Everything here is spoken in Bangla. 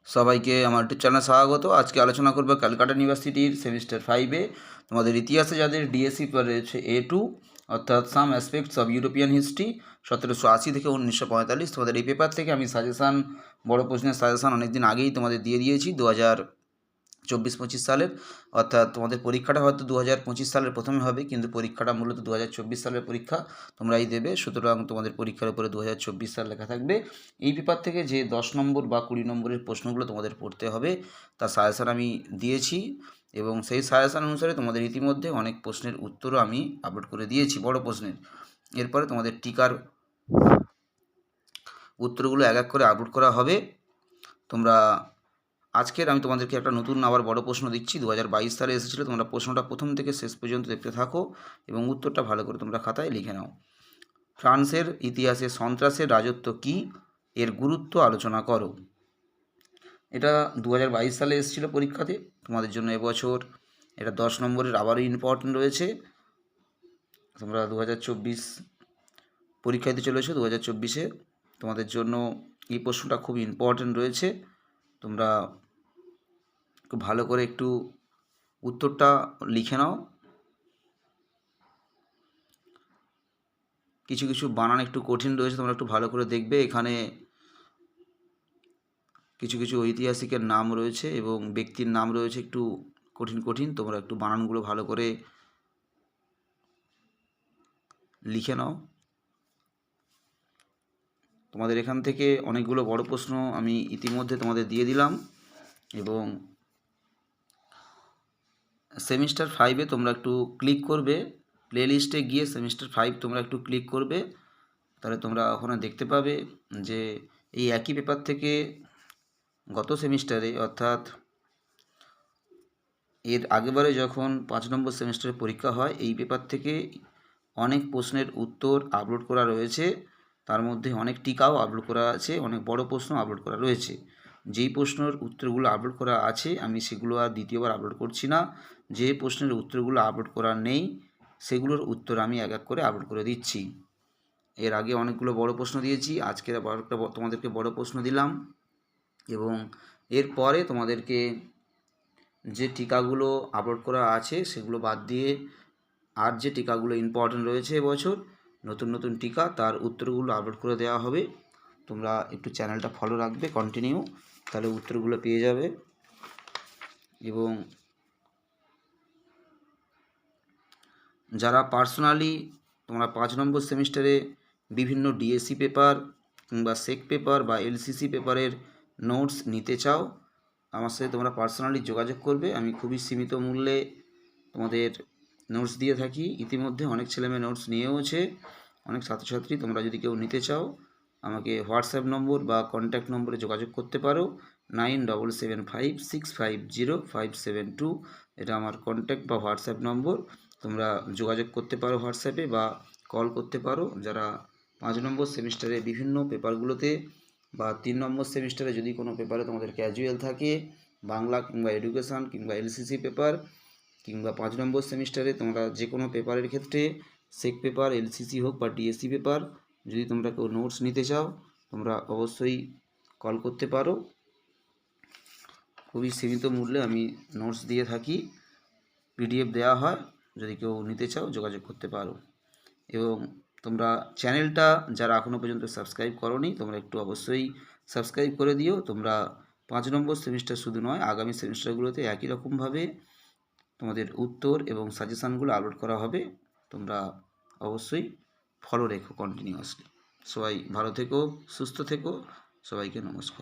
সবাইকে আমার ইউটিউব চ্যানেলে স্বাগত। আজকে আলোচনা করব ক্যালকাটা ইউনিভার্সিটির সেমিস্টার 5-এ তোমাদের ইতিহাসে যাদের ডিএসসি রয়েছে A2 অর্থাৎ সাম অ্যাসপেক্টস অফ ইউরোপিয়ান হিস্ট্রি 1780 থেকে 1945। তোমাদের এই পেপার থেকে আমি সাজেশান, বড় প্রশ্নের সাজেশান অনেক দিন আগেই তোমাদের দিয়ে দিয়েছি 2024-25 সালের। অর্থাৎ তোমাদের পরীক্ষাটা হয়তো 2025 সালের প্রথমে হবে, কিন্তু পরীক্ষাটা মূলত 2024 সালের পরীক্ষা তোমরাই দেবে, সুতরাং তোমাদের পরীক্ষার উপরে 2024 সাল লেখা থাকবে। এই পেপার থেকে যে 10 নম্বর বা 20 নম্বরের প্রশ্নগুলো তোমাদের পড়তে হবে তার সাজেশান আমি দিয়েছি, এবং সেই সাজেশান অনুসারে তোমাদের ইতিমধ্যে অনেক প্রশ্নের উত্তরও আমি আপলোড করে দিয়েছি বড় প্রশ্নের। এরপরে তোমাদের টিকার উত্তরগুলো এক এক করে আপলোড করা হবে। তোমরা আজকের আমি তোমাদেরকে একটা নতুন আবার বড় প্রশ্ন দিচ্ছি, 2022 সালে এসেছিলো। তোমরা প্রশ্নটা প্রথম থেকে শেষ পর্যন্ত দেখতে থাকো এবং উত্তরটা ভালো করে তোমরা খাতায় লিখে নাও। ফ্রান্সের ইতিহাসে সন্ত্রাসের রাজত্ব কী, এর গুরুত্ব আলোচনা করো। এটা 2022 সালে এসেছিলো পরীক্ষাতে, তোমাদের জন্য এবছর এটা 10 নম্বরের আবারও ইম্পর্টেন্ট রয়েছে। তোমরা 2024 পরীক্ষা দিতে চলেছো, 2024-এ তোমাদের জন্য এই প্রশ্নটা খুব ইম্পর্টেন্ট রয়েছে। তোমরা খুব ভালো করে একটু উত্তরটা লিখে নাও। কিছু কিছু বানান একটু কঠিন রয়েছে, তোমরা একটু ভালো করে দেখবে। এখানে কিছু কিছু ঐতিহাসিকের নাম রয়েছে এবং ব্যক্তির নাম রয়েছে একটু কঠিন কঠিন, তোমরা একটু বানানগুলো ভালো করে লিখে নাও। তোমাদের এখান থেকে অনেকগুলো বড় প্রশ্ন আমি ইতিমধ্যে তোমাদের দিয়ে দিলাম, এবং সেমিস্টার 5-এ তোমরা একটু ক্লিক করবে, প্লেলিস্টে গিয়ে সেমিস্টার 5 তোমরা একটু ক্লিক করবে, তাহলে তোমরা ওখানে দেখতে পাবে যে এই একই পেপার থেকে গত সেমিস্টারে অর্থাৎ এর আগেবারে যখন 5 নম্বর সেমিস্টারে পরীক্ষা হয়, এই পেপার থেকে অনেক প্রশ্নের উত্তর আপলোড করা রয়েছে। তার মধ্যে অনেক টিকাও আপলোড করা আছে, অনেক বড় প্রশ্ন আপলোড করা রয়েছে। যেই প্রশ্নের উত্তরগুলো আপলোড করা আছে আমি সেগুলো আর দ্বিতীয়বার আপলোড করছি না। যে প্রশ্নের উত্তরগুলো আপলোড করা নেই সেগুলোর উত্তর আমি এক এক করে আপলোড করে দিচ্ছি। এর আগে অনেকগুলো বড় প্রশ্ন দিয়েছি, আজকে আবার একটা তোমাদেরকে বড় প্রশ্ন দিলাম, এবং এরপরে তোমাদেরকে যে টিকাগুলো আপলোড করা আছে সেগুলো বাদ দিয়ে আর যে টিকাগুলো ইম্পর্টেন্ট রয়েছে এবছর নতুন নতুন টিকা, তার উত্তরগুলো আপলোড করে দেওয়া হবে। তোমরা একটু চ্যানেলটা ফলো রাখবে কন্টিনিউ, তাহলে উত্তরগুলো পেয়ে যাবে। এবং যারা পার্সোনালি তোমরা 5 নম্বর সেমিস্টারে বিভিন্ন ডিএসসি পেপার কিংবা সেক পেপার বা এলসিসি পেপারের নোটস নিতে চাও, আমার সাথে তোমরা পার্সোনালি যোগাযোগ করবে। আমি খুবই সীমিত মূল্যে তোমাদের নোটস দিয়ে থাকি। ইতিমধ্যে অনেক ছেলেমেয়ে নোটস নিয়েওছে, অনেক ছাত্রছাত্রী। তোমরা যদি কেউ নিতে চাও আমাকে হোয়াটসঅ্যাপ নম্বর বা কন্ট্যাক্ট নম্বরে যোগাযোগ করতে পারো, 9775650572। এটা আমার কন্ট্যাক্ট বা হোয়াটসঅ্যাপ নম্বর। তোমরা যোগাযোগ করতে পারো হোয়াটসঅ্যাপে বা কল করতে পারো। যারা 5 নম্বর সেমিস্টারে বিভিন্ন পেপারগুলোতে বা 3 নম্বর সেমিস্টারে যদি কোনো পেপারে তোমাদের ক্যাজুয়াল থাকে, বাংলা কিংবা এডুকেশান কিংবা এলসিসি পেপার, কিংবা 5 নম্বর সেমিস্টারে তোমরা যে কোনো পেপারের ক্ষেত্রে সেক পেপার, এলসিসি হোক বা ডিএসসি পেপার, যদি তোমরা কেউ নোটস নিতে চাও তোমরা অবশ্যই কল করতে পারো। খুবই সীমিত মূল্যে আমি নোটস দিয়ে থাকি, পিডিএফ দেওয়া হয়, যদি কেউ নিতে চাও যোগাযোগ করতে পারো। এবং তোমরা চ্যানেলটা যারা এখনও পর্যন্ত সাবস্ক্রাইব করোনি তোমরা একটু অবশ্যই সাবস্ক্রাইব করে দিও। তোমরা 5 নম্বর সেমিস্টার শুধু নয়, আগামী সেমিস্টারগুলোতে একই রকমভাবে তোমাদের উত্তর এবং সাজেশানগুলো আপলোড করা হবে। তোমরা অবশ্যই ফলো রেখো কন্টিনিউয়াসলি। সবাই ভালো থেকো, সুস্থ থেকো, সবাইকে নমস্কার।